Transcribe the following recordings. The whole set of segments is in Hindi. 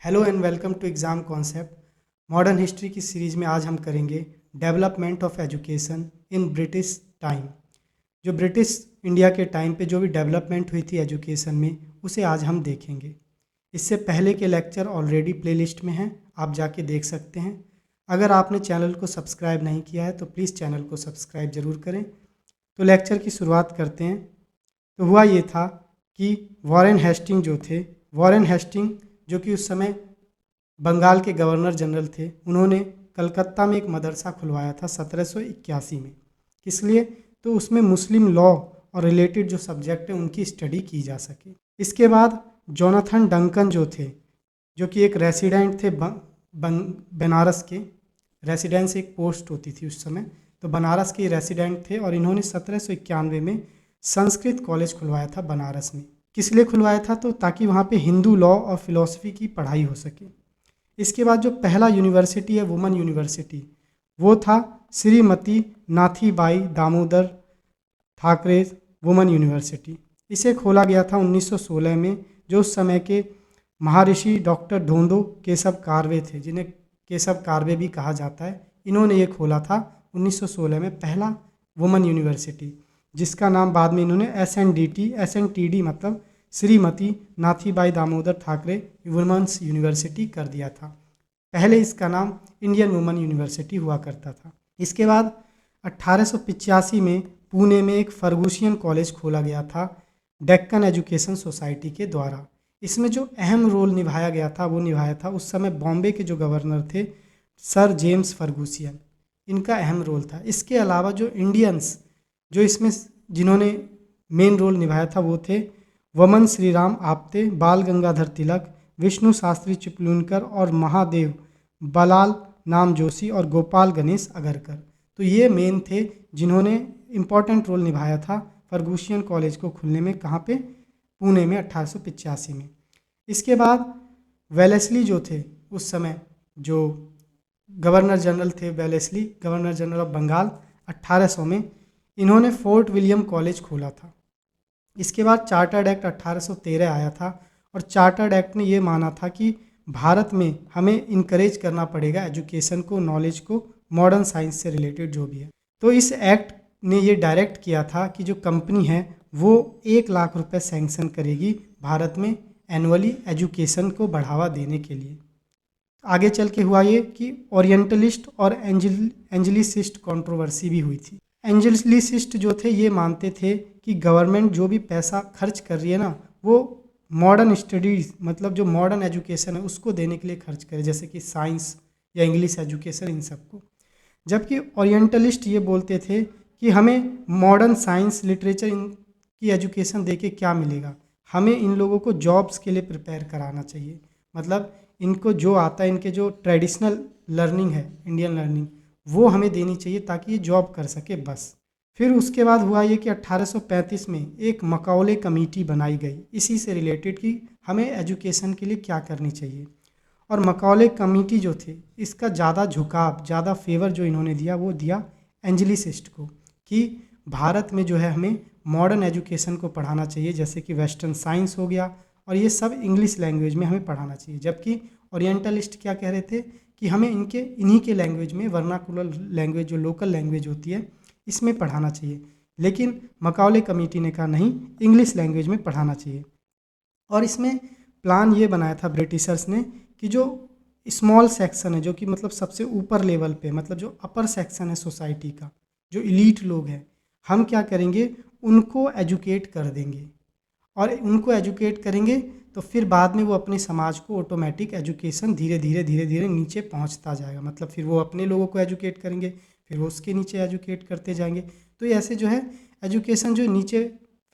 Hello and welcome to exam concept. Modern history की सीरीज़ में आज हम करेंगे development of education in British time. जो ब्रिटिश इंडिया के टाइम पे जो भी डेवलपमेंट हुई थी एजुकेशन में, उसे आज हम देखेंगे। इससे पहले के लेक्चर ऑलरेडी प्लेलिस्ट में हैं, आप जाके देख सकते हैं। अगर आपने चैनल को सब्सक्राइब नहीं किया है तो प्लीज़ चैनल को सब्सक्राइब ज़रूर करें। तो लेक्चर की शुरुआत करते हैं। तो हुआ ये था कि वॉरेन हेस्टिंग जो थे, वॉरेन हेस्टिंग जो कि उस समय बंगाल के गवर्नर जनरल थे, उन्होंने कलकत्ता में एक मदरसा खुलवाया था 1781 में। किस लिए? तो उसमें मुस्लिम लॉ और रिलेटेड जो सब्जेक्ट है उनकी स्टडी की जा सके। इसके बाद जोनाथन डंकन जो थे, जो कि एक रेसिडेंट थे बनारस के। रेसिडेंस एक पोस्ट होती थी उस समय, तो बनारस के रेसिडेंट थे और इन्होंने 1791 में संस्कृत कॉलेज खुलवाया था बनारस में। किस लिए खुलवाया था? तो ताकि वहाँ पे हिंदू लॉ और फिलॉसफी की पढ़ाई हो सके। इसके बाद जो पहला यूनिवर्सिटी है वुमन यूनिवर्सिटी, वो था श्रीमती नाथीबाई दामोदर ठाकरे वुमन यूनिवर्सिटी। इसे खोला गया था 1916 में, जो उस समय के महर्षि डॉक्टर ढोंदो केशव कारवे थे, जिन्हें केशव कारवे भी कहा जाता है। इन्होंने ये खोला था 1916 में पहला वुमन यूनिवर्सिटी, जिसका नाम बाद में इन्होंने SNDT मतलब श्रीमती नाथीबाई दामोदर ठाकरे वुमेन्स यूनिवर्सिटी कर दिया था। पहले इसका नाम इंडियन वुमेन यूनिवर्सिटी हुआ करता था। इसके बाद 1885 में पुणे में एक फर्गुसियन कॉलेज खोला गया था डेक्कन एजुकेशन सोसाइटी के द्वारा। इसमें जो अहम रोल निभाया गया था वो निभाया था उस समय बॉम्बे के जो गवर्नर थे सर जेम्स फर्गुसियन, इनका अहम रोल था। इसके अलावा जो इंडियंस जो इसमें जिन्होंने मेन रोल निभाया था वो थे वमन श्रीराम आप्टे, बाल गंगाधर तिलक, विष्णु शास्त्री चिपलूनकर और महादेव बलाल नाम जोशी और गोपाल गणेश अगरकर। तो ये मेन थे जिन्होंने इम्पोर्टेंट रोल निभाया था फर्गुसियन कॉलेज को खुलने में। कहाँ पे? पुणे में 1885 में। इसके बाद वेलेस्ली जो थे उस समय जो गवर्नर जनरल थे, Wellesley governor general of Bengal, 1800 में इन्होंने फोर्ट विलियम कॉलेज खोला था। इसके बाद चार्टर्ड एक्ट 1813 आया था और चार्टर्ड एक्ट ने ये माना था कि भारत में हमें इनकरेज करना पड़ेगा एजुकेशन को, नॉलेज को, मॉडर्न साइंस से रिलेटेड जो भी है। तो इस एक्ट ने ये डायरेक्ट किया था कि जो कंपनी है वो 1 लाख रुपए सैंक्शन करेगी भारत में एनुअली एजुकेशन को बढ़ावा देने के लिए। आगे चल के हुआ ये कि ओरिएंटलिस्ट और एंजलिसिस्ट कंट्रोवर्सी भी हुई थी। एंजलिसिस्ट जो थे ये मानते थे कि गवर्नमेंट जो भी पैसा खर्च कर रही है ना, वो मॉडर्न स्टडीज़ मतलब जो मॉडर्न एजुकेशन है उसको देने के लिए खर्च करे, जैसे कि साइंस या इंग्लिश एजुकेशन, इन सबको। जबकि ओरिएंटलिस्ट ये बोलते थे कि हमें मॉडर्न साइंस लिटरेचर की एजुकेशन दे के क्या मिलेगा, हमें इन लोगों को जॉब्स के लिए प्रिपेयर कराना चाहिए। मतलब इनको जो आता है, इनके जो ट्रेडिशनल लर्निंग है, इंडियन लर्निंग, वो हमें देनी चाहिए ताकि ये जॉब कर सके बस। फिर उसके बाद हुआ ये कि 1835 में एक मकौले कमेटी बनाई गई इसी से रिलेटेड कि हमें एजुकेशन के लिए क्या करनी चाहिए। और मकौले कमेटी जो थे इसका ज़्यादा झुकाव, ज़्यादा फेवर जो इन्होंने दिया वो दिया एंजलिसिस्ट को, कि भारत में जो है हमें मॉडर्न एजुकेशन को पढ़ाना चाहिए, जैसे कि वेस्टर्न साइंस हो गया और ये सब इंग्लिश लैंग्वेज में हमें पढ़ाना चाहिए। जबकि ओरिएंटलिस्ट क्या कह रहे थे कि हमें इन्हीं के लैंग्वेज में, वर्नाकुलर लैंग्वेज जो लोकल लैंग्वेज होती है, इसमें पढ़ाना चाहिए। लेकिन मकौले कमेटी ने कहा नहीं, इंग्लिश लैंग्वेज में पढ़ाना चाहिए। और इसमें प्लान ये बनाया था ब्रिटिशर्स ने कि जो स्मॉल सेक्शन है, जो कि मतलब सबसे ऊपर लेवल पे, मतलब जो अपर सेक्शन है सोसाइटी का, जो इलीट लोग हैं, हम क्या करेंगे, उनको एजुकेट कर देंगे। और उनको एजुकेट करेंगे तो फिर बाद में वो अपने समाज को ऑटोमेटिक एजुकेशन धीरे धीरे धीरे धीरे नीचे पहुंचता जाएगा। मतलब फिर वो अपने लोगों को एजुकेट करेंगे, फिर वो उसके नीचे एजुकेट करते जाएंगे। तो ऐसे जो है एजुकेशन जो नीचे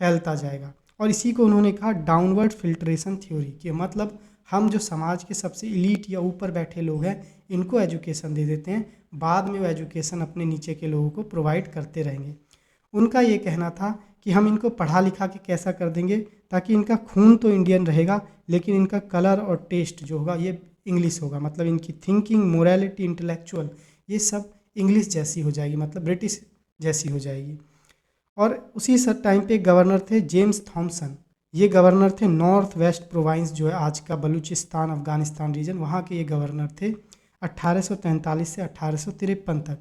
फैलता जाएगा। और इसी को उन्होंने कहा डाउनवर्ड फिल्ट्रेशन थ्योरी, कि मतलब हम जो समाज के सबसे इलीट या ऊपर बैठे लोग हैं इनको एजुकेशन दे देते हैं, बाद में वो एजुकेशन अपने नीचे के लोगों को प्रोवाइड करते रहेंगे। उनका ये कहना था कि हम इनको पढ़ा लिखा के कैसा कर देंगे ताकि इनका खून तो इंडियन रहेगा लेकिन इनका कलर और टेस्ट जो होगा ये इंग्लिश होगा। मतलब इनकी थिंकिंग, मोरालिटी, इंटेलेक्चुअल, ये सब इंग्लिश जैसी हो जाएगी, मतलब ब्रिटिश जैसी हो जाएगी। और उसी सब टाइम पे गवर्नर थे जेम्स थॉमसन। ये गवर्नर थे नॉर्थ वेस्ट प्रोविंस जो है आज का बलूचिस्तान अफगानिस्तान रीजन, वहाँ के ये गवर्नर थे 1843 से 1853 तक।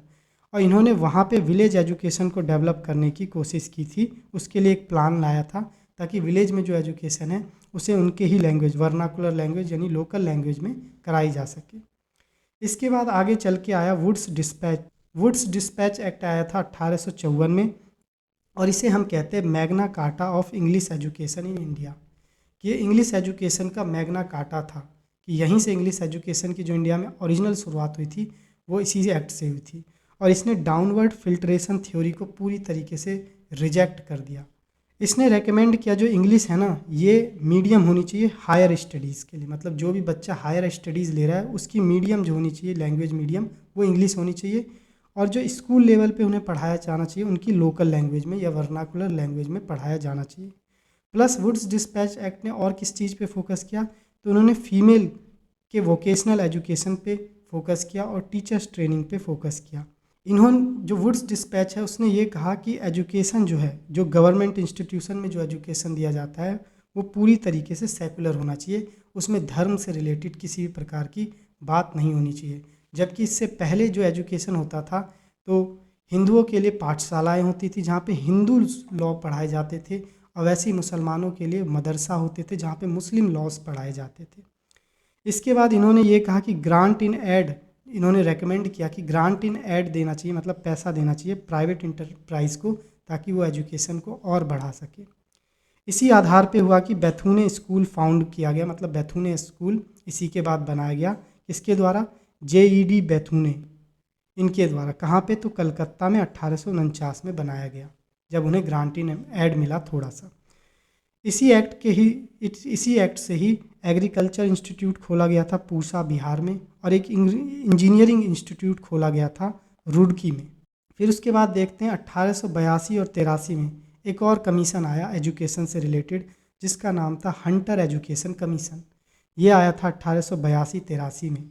और इन्होंने वहाँ पे विलेज एजुकेशन को डेवलप करने की कोशिश की थी। उसके लिए एक प्लान लाया था ताकि विलेज में जो एजुकेशन है उसे उनके ही लैंग्वेज, वर्नाकुलर लैंग्वेज यानी लोकल लैंग्वेज में कराई जा सके। इसके बाद आगे चल के आया वुड्स डिस्पैच एक्ट आया था 1854 में, और इसे हम कहते हैं Magna Carta of English education in India. कि ये इंग्लिश एजुकेशन का मैग्ना कार्टा था, कि यहीं से इंग्लिश एजुकेशन की जो इंडिया में ओरिजिनल शुरुआत हुई थी वो इसी एक्ट से हुई थी। और इसने डाउनवर्ड फिल्ट्रेशन थ्योरी को पूरी तरीके से रिजेक्ट कर दिया। इसने रेकमेंड किया जो इंग्लिश है ना, ये मीडियम होनी चाहिए हायर स्टडीज़ के लिए, मतलब जो भी बच्चा हायर स्टडीज़ ले रहा है उसकी मीडियम जो होनी चाहिए, लैंग्वेज मीडियम, वो इंग्लिश होनी चाहिए। और जो स्कूल लेवल पे उन्हें पढ़ाया जाना चाहिए उनकी लोकल लैंग्वेज में या वर्नाकुलर लैंग्वेज में पढ़ाया जाना चाहिए। प्लस वुड्स डिस्पैच एक्ट ने और किस चीज़ पे फोकस किया, तो उन्होंने फीमेल के वोकेशनल एजुकेशन पे फोकस किया और टीचर्स ट्रेनिंग पे फोकस किया। इन्होंने जो वुड्स डिस्पैच है उसने ये कहा कि एजुकेशन जो है, जो गवर्नमेंट इंस्टीट्यूशन में जो एजुकेशन दिया जाता है वो पूरी तरीके से सेकुलर होना चाहिए, उसमें धर्म से रिलेटेड किसी भी प्रकार की बात नहीं होनी चाहिए। जबकि इससे पहले जो एजुकेशन होता था तो हिंदुओं के लिए पाठशालाएं होती थी जहाँ पे हिंदू लॉ पढ़ाए जाते थे, और वैसे ही मुसलमानों के लिए मदरसा होते थे जहाँ पे मुस्लिम लॉज पढ़ाए जाते थे। इसके बाद इन्होंने ये कहा कि ग्रांट इन एड, इन्होंने रेकमेंड किया कि ग्रांट इन एड देना चाहिए, मतलब पैसा देना चाहिए प्राइवेट इंटरप्राइज को ताकि वो एजुकेशन को और बढ़ा सके। इसी आधार पे हुआ कि बैथुने स्कूल फाउंड किया गया, मतलब बैथुने स्कूल इसी के बाद बनाया गया। किसके द्वारा? JED बैथुने, इनके द्वारा। कहाँ पे? तो कलकत्ता में 1849 में बनाया गया, जब उन्हें ग्रांट इन एड मिला थोड़ा सा। इसी एक्ट से ही एग्रीकल्चर इंस्टीट्यूट खोला गया था पूसा बिहार में, और एक इंजीनियरिंग इंस्टीट्यूट खोला गया था रुड़की में। फिर उसके बाद देखते हैं 1882 और 83 में एक और कमीशन आया एजुकेशन से रिलेटेड, जिसका नाम था हंटर एजुकेशन कमीशन। ये आया था 1882-83 में।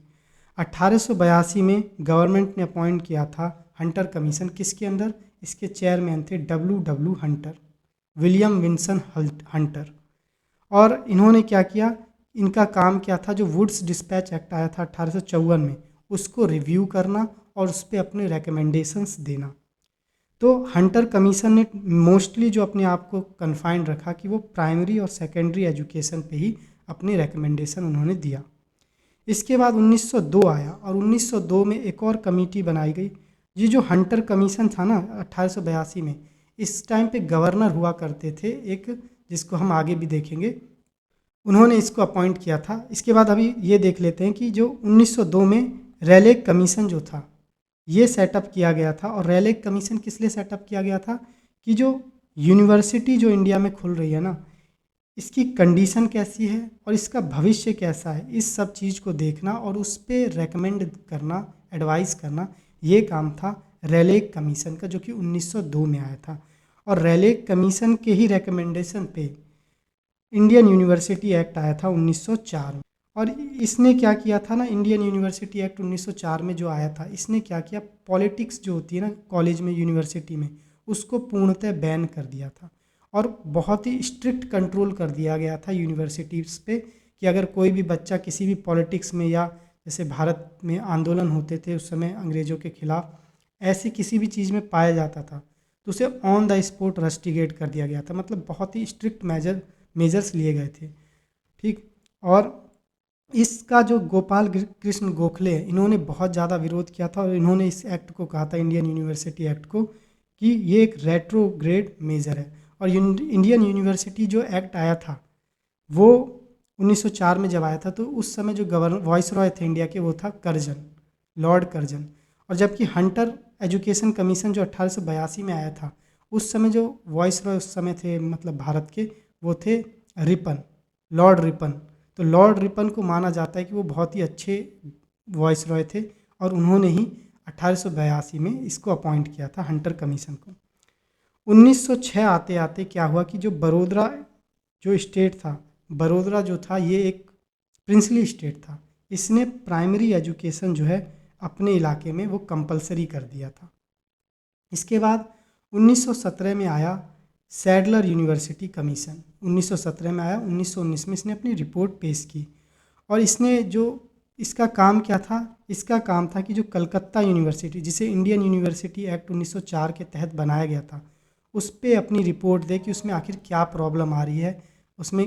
1882 में गवर्नमेंट ने अपॉइंट किया था हंटर कमीशन। किसके अंदर? इसके चेयरमैन थे WW Hunter, William Wilson Hunter. और इन्होंने क्या किया, इनका काम क्या था, जो वुड्स डिस्पैच एक्ट आया था 1854 में उसको रिव्यू करना और उस पर अपने रिकमेंडेशंस देना। तो हंटर कमीशन ने मोस्टली जो अपने आप को कन्फाइंड रखा कि वो प्राइमरी और सेकेंडरी एजुकेशन पे ही अपने रिकमेंडेशन उन्होंने दिया। इसके बाद 1902 आया, और 1902 में एक और कमेटी बनाई गई। ये जो हंटर कमीशन था ना 1882 में, इस टाइम पे गवर्नर हुआ करते थे एक, जिसको हम आगे भी देखेंगे, उन्होंने इसको अपॉइंट किया था। इसके बाद अभी ये देख लेते हैं कि जो 1902 में रैलेग कमीशन जो था ये सेटअप किया गया था। और रैलेग कमीशन किस लिए सेटअप किया गया था, कि जो यूनिवर्सिटी जो इंडिया में खुल रही है ना, इसकी कंडीशन कैसी है और इसका भविष्य कैसा है, इस सब चीज़ को देखना और उस पर रेकमेंड करना, एडवाइस करना, ये काम था रैलेग कमीशन का, जो कि 1902 में आया था। और रैलेग कमीशन के ही रिकमेंडेशन पे इंडियन यूनिवर्सिटी एक्ट आया था 1904 में। और इसने क्या किया था ना, इंडियन यूनिवर्सिटी एक्ट 1904 में जो आया था, इसने क्या किया, पॉलिटिक्स जो होती है ना कॉलेज में, यूनिवर्सिटी में, उसको पूर्णतः बैन कर दिया था। और बहुत ही स्ट्रिक्ट कंट्रोल कर दिया गया था यूनिवर्सिटीज़ पे, कि अगर कोई भी बच्चा किसी भी पॉलिटिक्स में, या जैसे भारत में आंदोलन होते थे उस समय अंग्रेज़ों के खिलाफ, ऐसी किसी भी चीज़ में पाया जाता था तो उसे ऑन द स्पॉट रस्टिकेट कर दिया गया था। मतलब बहुत ही स्ट्रिक्ट मेजर्स लिए गए थे। ठीक। और इसका जो गोपाल कृष्ण गोखले हैं, इन्होंने बहुत ज़्यादा विरोध किया था, और इन्होंने इस एक्ट को कहा था, इंडियन यूनिवर्सिटी एक्ट को, कि ये एक रेट्रोग्रेड मेजर है। और इंडियन यूनिवर्सिटी जो एक्ट आया था वो 1904 में जब आया था, तो उस समय जो गवर्नर वाइसरॉय थे इंडिया के, वो था कर्जन, लॉर्ड कर्जन। और जबकि हंटर एजुकेशन कमीशन जो 1882 में आया था, उस समय जो वाइसरॉय उस समय थे मतलब भारत के, वो थे रिपन, लॉर्ड रिपन। तो लॉर्ड रिपन को माना जाता है कि वो बहुत ही अच्छे वाइसरॉय थे, और उन्होंने ही 1882 में इसको अपॉइंट किया था हंटर कमीशन को। 1906 आते आते क्या हुआ कि जो बड़ौदा जो स्टेट था, बड़ौदा जो था ये एक प्रिंसली स्टेट था, इसने प्राइमरी एजुकेशन जो है अपने इलाके में वो कंपलसरी कर दिया था। इसके बाद 1917 में आया सैडलर यूनिवर्सिटी कमीशन 1917 में आया, 1919 में इसने अपनी रिपोर्ट पेश की। और इसने जो इसका काम क्या था, इसका काम था कि जो कलकत्ता यूनिवर्सिटी, जिसे इंडियन यूनिवर्सिटी एक्ट 1904 के तहत बनाया गया था, उस पर अपनी रिपोर्ट दे कि उसमें आखिर क्या प्रॉब्लम आ रही है, उसमें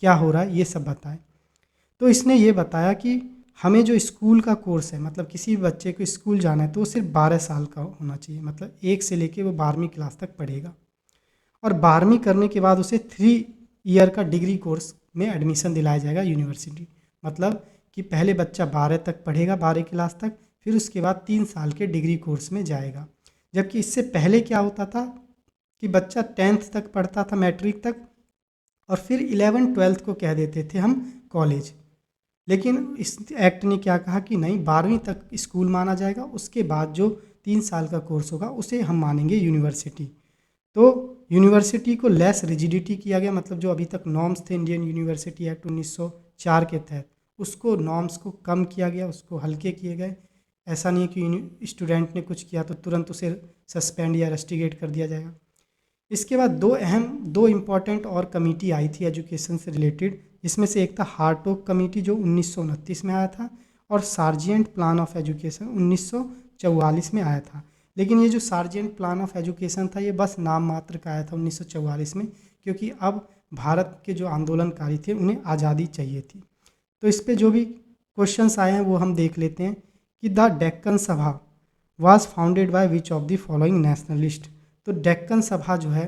क्या हो रहा है, ये सब बताए। तो इसने ये बताया कि हमें जो स्कूल का कोर्स है, मतलब किसी भी बच्चे को स्कूल जाना है तो वो सिर्फ 12 साल का होना चाहिए, मतलब 1 से लेके वो 12वीं क्लास तक पढ़ेगा। और 12वीं करने के बाद उसे 3 ईयर का डिग्री कोर्स में एडमिशन दिलाया जाएगा यूनिवर्सिटी। मतलब कि पहले बच्चा 12 तक पढ़ेगा, 12 क्लास तक, फिर उसके बाद 3 साल के डिग्री कोर्स में जाएगा। जबकि इससे पहले क्या होता था कि बच्चा 10th तक पढ़ता था, मैट्रिक तक, और फिर 11 12th को कह देते थे हम कॉलेज। लेकिन इस एक्ट ने क्या कहा कि नहीं, 12वीं तक स्कूल माना जाएगा, उसके बाद जो 3 साल का कोर्स होगा उसे हम मानेंगे यूनिवर्सिटी। तो यूनिवर्सिटी को लेस रिजिडिटी किया गया, मतलब जो अभी तक नॉर्म्स थे इंडियन यूनिवर्सिटी एक्ट 1904 के तहत, उसको नॉर्म्स को कम किया गया, उसको हल्के किए गए। ऐसा नहीं है कि स्टूडेंट ने कुछ किया तो तुरंत उसे सस्पेंड या रस्टिकेट कर दिया जाएगा। इसके बाद दो इम्पॉर्टेंट और कमेटी आई थी एजुकेशन से रिलेटेड, जिसमें से एक था हार्टोग कमेटी जो 1929 में आया था, और सार्जेंट प्लान ऑफ एजुकेशन 1944 में आया था। लेकिन ये जो सार्जेंट प्लान ऑफ एजुकेशन था ये बस नाम मात्र का आया था 1944 में, क्योंकि अब भारत के जो आंदोलनकारी थे उन्हें आज़ादी चाहिए थी। तो इस पे जो भी क्वेश्चंस आए हैं वो हम देख लेते हैं कि द डेक्कन सभा was founded by which of the following nationalist. तो डेक्कन सभा जो है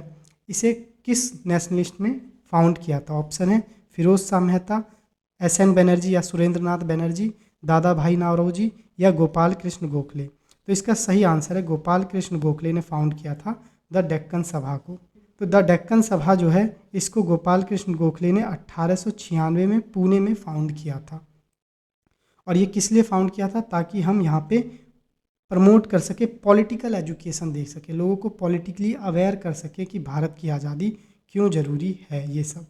इसे किस नेशनलिस्ट ने फाउंड किया था? ऑप्शन है फिरोज शाह मेहता, एस.एन. बनर्जी या सुरेंद्र नाथ बनर्जी, दादा भाई नावरोजी या गोपाल कृष्ण गोखले। तो इसका सही आंसर है गोपाल कृष्ण गोखले ने फाउंड किया था द डेक्कन सभा को। तो द डेक्कन सभा जो है इसको गोपाल कृष्ण गोखले ने 1896 में पुणे में फाउंड किया था। और ये किस लिए फाउंड किया था? ताकि हम यहाँ पे प्रमोट कर सके, पॉलिटिकल एजुकेशन दे सके, लोगों को पॉलिटिकली अवेयर कर सके कि भारत की आज़ादी क्यों ज़रूरी है, ये सब।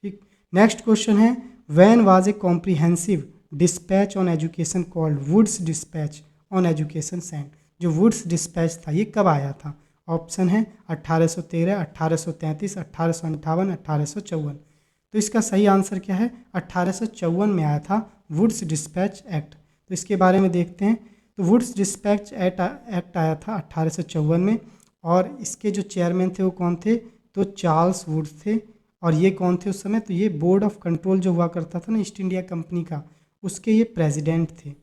ठीक, नेक्स्ट क्वेश्चन है when was a comprehensive dispatch on education called Wood's dispatch on education sent. जो वुड्स डिस्पैच था ये कब आया था? ऑप्शन है 1813, 1833, 1858, 1854। तो इसका सही आंसर क्या है? 1854 में आया था वुड्स डिस्पैच एक्ट। तो इसके बारे में देखते हैं। तो वुड्स डिस्पैच एक्ट आया था 1854 में, और इसके जो चेयरमैन थे वो कौन थे? तो चार्ल्स वुड्स थे। और ये कौन थे उस समय? तो ये बोर्ड ऑफ कंट्रोल जो हुआ करता था ना ईस्ट इंडिया कंपनी का, उसके ये प्रेसिडेंट थे।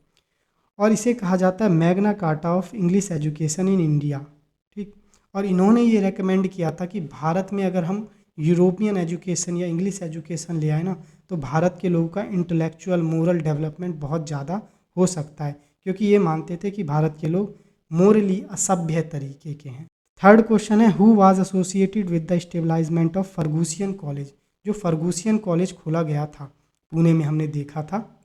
और इसे कहा जाता है Magna Carta of English education in India. ठीक, और इन्होंने ये रेकमेंड किया था कि भारत में अगर हम यूरोपियन एजुकेशन या इंग्लिश एजुकेशन ले आए ना, तो भारत के लोगों का इंटेलेक्चुअल मोरल डेवलपमेंट बहुत ज़्यादा हो सकता है, क्योंकि ये मानते थे कि भारत के लोग मोरली असभ्य तरीके के हैं। थर्ड क्वेश्चन है who was associated with the establishment of Fergusson College. जो फर्गूसियन कॉलेज खोला गया था पुणे में, हमने देखा था,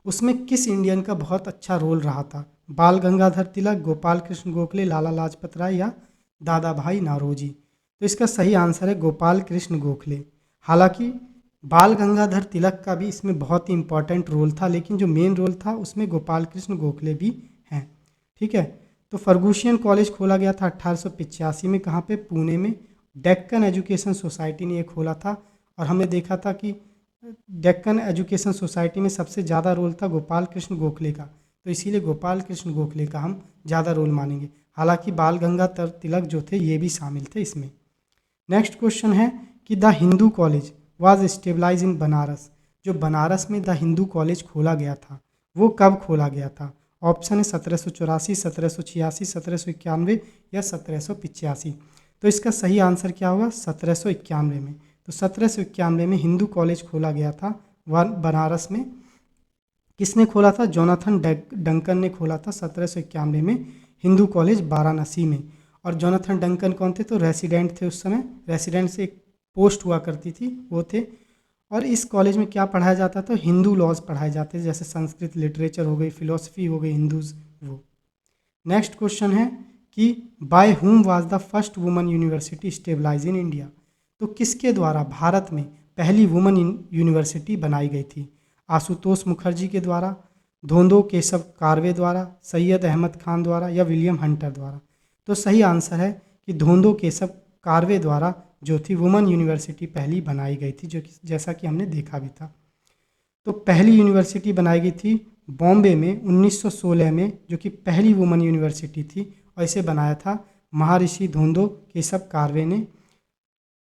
उसमें किस इंडियन का बहुत अच्छा रोल रहा था? बाल गंगाधर तिलक, गोपाल कृष्ण गोखले, लाला लाजपत राय या दादा भाई नारोजी। तो इसका सही आंसर है गोपाल कृष्ण गोखले। हालांकि बाल गंगाधर तिलक का भी इसमें बहुत ही इंपॉर्टेंट रोल था, लेकिन जो मेन रोल था उसमें गोपाल कृष्ण गोखले भी हैं। ठीक है, तो फर्गूसियन कॉलेज खोला गया था 1885 में। कहाँ पे? पुणे में। डेक्कन एजुकेशन सोसाइटी ने ये खोला था, और हमने देखा था कि डेक्कन एजुकेशन सोसाइटी में सबसे ज़्यादा रोल था गोपाल कृष्ण गोखले का, तो इसीलिए गोपाल कृष्ण गोखले का हम ज़्यादा रोल मानेंगे। हालांकि बाल गंगाधर तिलक जो थे ये भी शामिल थे इसमें। नेक्स्ट क्वेश्चन है कि the Hindu College was established in Banaras. जो बनारस में द हिंदू कॉलेज खोला गया था वो कब खोला गया था? ऑप्शन है 1784, 1786, 1791 या 1785। तो इसका सही आंसर क्या होगा? 1791 में। तो 1791 में हिंदू कॉलेज खोला गया था बनारस में। किसने खोला था? जोनाथन डंकन ने खोला था 1791 में हिंदू कॉलेज वाराणसी में। और जोनाथन डंकन कौन थे? तो रेसिडेंट थे उस समय, रेसिडेंट से एक पोस्ट हुआ करती थी वो थे। और इस कॉलेज में क्या पढ़ाया जाता था? हिंदू लॉज पढ़ाए जाते थे, जैसे संस्कृत लिटरेचर हो गई, फिलोसफी हो गई, हिंदूज वो। नेक्स्ट क्वेश्चन है कि by whom was the first woman university stabilize in India. तो किसके द्वारा भारत में पहली वुमन यूनिवर्सिटी बनाई गई थी? आशुतोष मुखर्जी के द्वारा, धोंदो केशव कार्वे द्वारा, सैयद अहमद खान द्वारा या विलियम हंटर द्वारा। तो सही आंसर है कि धोंदो केशव कार्वे द्वारा जो थी वुमेन यूनिवर्सिटी पहली बनाई गई थी, जो कि जैसा कि हमने देखा भी था। तो पहली यूनिवर्सिटी बनाई गई थी बॉम्बे में 1916 में, जो कि पहली वुमेन यूनिवर्सिटी थी, और इसे बनाया था महर्षि धोंदो केशव कार्वे ने,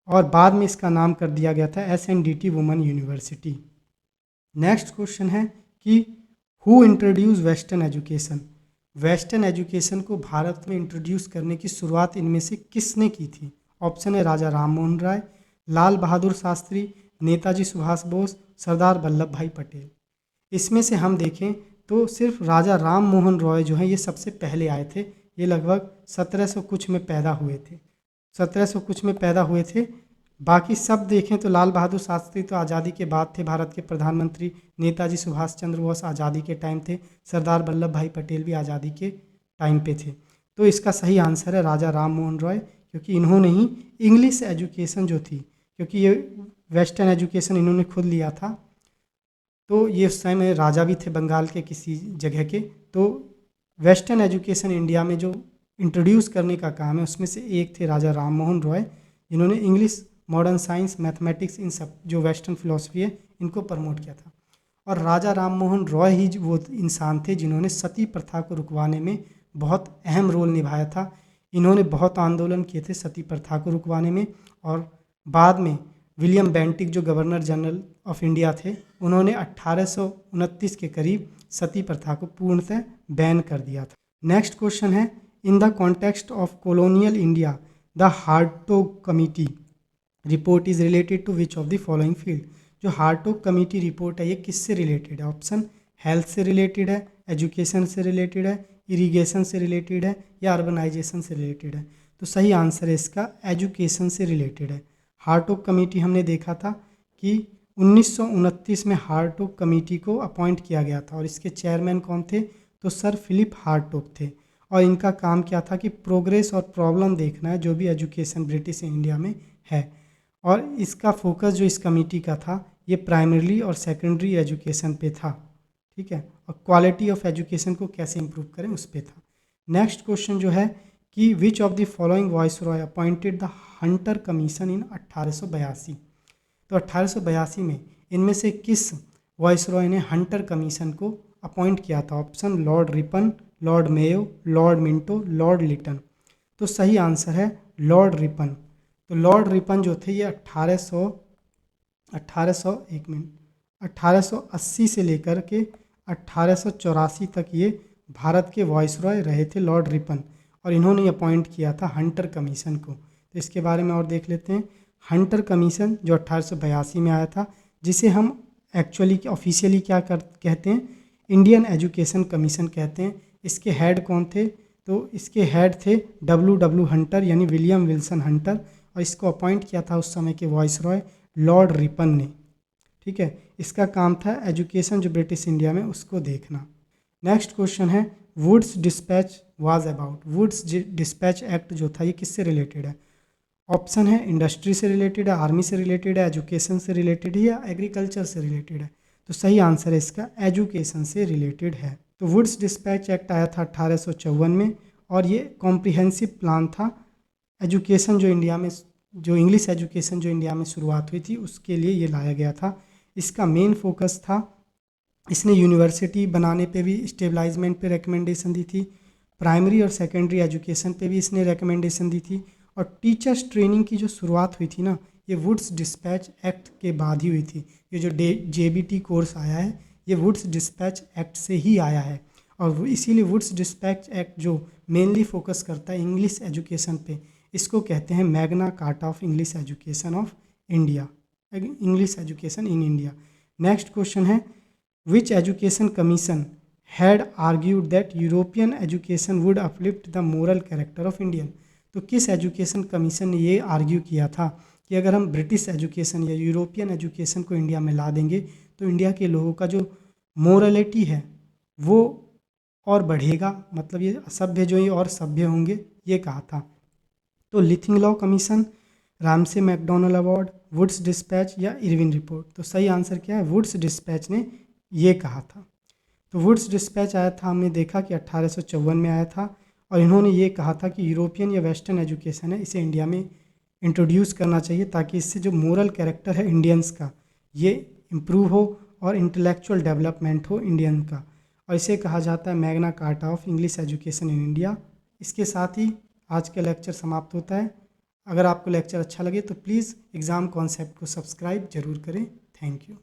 और बाद में इसका नाम कर दिया गया था SNDT women university. Next question है कि who introduce western education. Western education को भारत में इंट्रोड्यूस करने की शुरुआत इनमें से किसने की थी? ऑप्शन है राजा राम मोहन राय, लाल बहादुर शास्त्री, नेताजी सुभाष बोस, सरदार वल्लभ भाई पटेल। इसमें से हम देखें तो सिर्फ राजा राम मोहन रॉय जो हैं ये सबसे पहले आए थे। ये लगभग 1700 कुछ में पैदा हुए थे, 1700 कुछ में पैदा हुए थे। बाकी सब देखें तो लाल बहादुर शास्त्री तो आज़ादी के बाद थे भारत के प्रधानमंत्री, नेताजी सुभाष चंद्र बोस आज़ादी के टाइम थे, सरदार वल्लभ भाई पटेल भी आज़ादी के टाइम पे थे। तो इसका सही आंसर है राजा राम मोहन रॉय, क्योंकि इन्होंने ही इंग्लिश एजुकेशन जो थी, क्योंकि ये वेस्टर्न एजुकेशन इन्होंने खुद लिया था, तो ये उस समय राजा भी थे बंगाल के किसी जगह के। तो वेस्टर्न एजुकेशन इंडिया में जो इंट्रोड्यूस करने का काम है उसमें से एक थे राजा राम मोहन रॉय, जिन्होंने इंग्लिश, मॉडर्न साइंस, मैथमेटिक्स, इन सब जो वेस्टर्न फिलॉसफी है इनको प्रमोट किया था। और राजा राम मोहन रॉय ही वो इंसान थे जिन्होंने सती प्रथा को रुकवाने में बहुत अहम रोल निभाया था। इन्होंने बहुत आंदोलन किए थे सती प्रथा को रुकवाने में, और बाद में विलियम बेंटिक जो गवर्नर जनरल ऑफ इंडिया थे, उन्होंने 1829 के करीब सती प्रथा को पूर्णतः बैन कर दिया था। नेक्स्ट क्वेश्चन है, in the context of colonial India the Hartog committee report is related to which of the following field. जो हार्टोग कमिटी रिपोर्ट है ये किससे रिलेटेड है? ऑप्शन हेल्थ से रिलेटेड है, एजुकेशन से रिलेटेड है, इरिगेशन से रिलेटेड है, या अर्बनाइजेशन से रिलेटेड है? तो सही आंसर है इसका एजुकेशन से रिलेटेड है। हार्टोग कमेटी हमने देखा था कि 1929 में हार्टोग कमेटी को अपॉइंट किया गया था, और इसके चेयरमैन कौन थे? तो सर फिलिप हार्टोग थे, और इनका काम क्या था कि प्रोग्रेस और प्रॉब्लम देखना है जो भी एजुकेशन ब्रिटिश इंडिया में है। और इसका फोकस जो इस कमेटी का था ये प्राइमरी और सेकेंडरी एजुकेशन पे था, ठीक है, और क्वालिटी ऑफ एजुकेशन को कैसे इंप्रूव करें उस पे था। नेक्स्ट क्वेश्चन जो है कि विच of the following voice Roy appointed the Hunter commission इन 1882। तो 1882 में इनमें से किस वॉइस रॉय ने हंटर कमीशन को अपॉइंट किया था? Option Lord Ripon, Lord Mayo, Lord Minto, Lord Lytton. तो सही आंसर है लॉर्ड रिपन। तो लॉर्ड रिपन जो थे ये 1880 से लेकर के 1884 तक ये भारत के वॉइस रॉय रहे थे, लॉर्ड रिपन, और इन्होंने अपॉइंट किया था हंटर कमीशन को। तो इसके बारे में और देख लेते हैं। हंटर कमीशन जो 1882 में आया था, जिसे हम एक्चुअली ऑफिशियली क्या कहते हैं? इंडियन एजुकेशन कमीशन कहते हैं। इसके हेड कौन थे? तो इसके हेड थे W हंटर, यानी विलियम विल्सन हंटर, और इसको अपॉइंट किया था उस समय के वॉइस रॉय लॉर्ड रिपन ने, ठीक है। इसका काम था एजुकेशन जो ब्रिटिश इंडिया में उसको देखना। नेक्स्ट क्वेश्चन है, Wood's dispatch was about. Wood's dispatch act जो था ये किससे रिलेटेड है? ऑप्शन है इंडस्ट्री से रिलेटेड है, आर्मी से रिलेटेड है, एजुकेशन से रिलेटेड है, या एग्रीकल्चर से रिलेटेड है? तो सही आंसर है इसका एजुकेशन से रिलेटेड है। तो वुड्स डिस्पैच एक्ट आया था 1854 में, और ये कॉम्प्रिहेंसिव प्लान था एजुकेशन जो इंडिया में, जो इंग्लिश एजुकेशन जो इंडिया में शुरुआत हुई थी उसके लिए ये लाया गया था। इसका मेन फोकस था, इसने यूनिवर्सिटी बनाने पे भी, स्टेबलाइजमेंट पे रिकमेंडेशन दी थी, प्राइमरी और सेकेंडरी एजुकेशन पे भी इसने रिकमेंडेशन दी थी, और टीचर्स ट्रेनिंग की जो शुरुआत हुई थी ना, ये वुड्स डिस्पैच एक्ट के बाद ही हुई थी। ये जो JBT कोर्स आया है ये वुड्स डिस्पैच एक्ट से ही आया है, और इसीलिए वुड्स डिस्पैच एक्ट जो मेनली फोकस करता है इंग्लिश एजुकेशन पे, इसको कहते हैं Magna Carta of English education of India, English education in India. Next question है, which education commission had argued that European education would uplift the moral character of Indian. तो किस एजुकेशन कमीशन ने ये आर्ग्यू किया था कि अगर हम ब्रिटिश एजुकेशन या यूरोपियन एजुकेशन को इंडिया में ला देंगे तो इंडिया के लोगों का जो मोरलिटी है वो और बढ़ेगा, मतलब ये असभ्य जो ये और सभ्य होंगे, ये कहा था। तो लिथिंग law commission, Ramsay MacDonald award, Wood's despatch, या इरविन रिपोर्ट? तो सही आंसर क्या है? वुड्स डिस्पैच ने ये कहा था। तो वुड्स डिस्पैच आया था, हमने देखा कि 1854 में आया था, और इन्होंने ये कहा था कि यूरोपियन या वेस्टर्न एजुकेशन है इसे इंडिया में इंट्रोड्यूस करना चाहिए, ताकि इससे जो मोरल कैरेक्टर है इंडियंस का ये इम्प्रूव हो और इंटेलेक्चुअल डेवलपमेंट हो इंडियन का। और इसे कहा जाता है Magna Carta of English education in India. इसके साथ ही आज का लेक्चर समाप्त होता है। अगर आपको लेक्चर अच्छा लगे तो प्लीज़ एग्ज़ाम कॉन्सेप्ट को सब्सक्राइब जरूर करें। Thank you.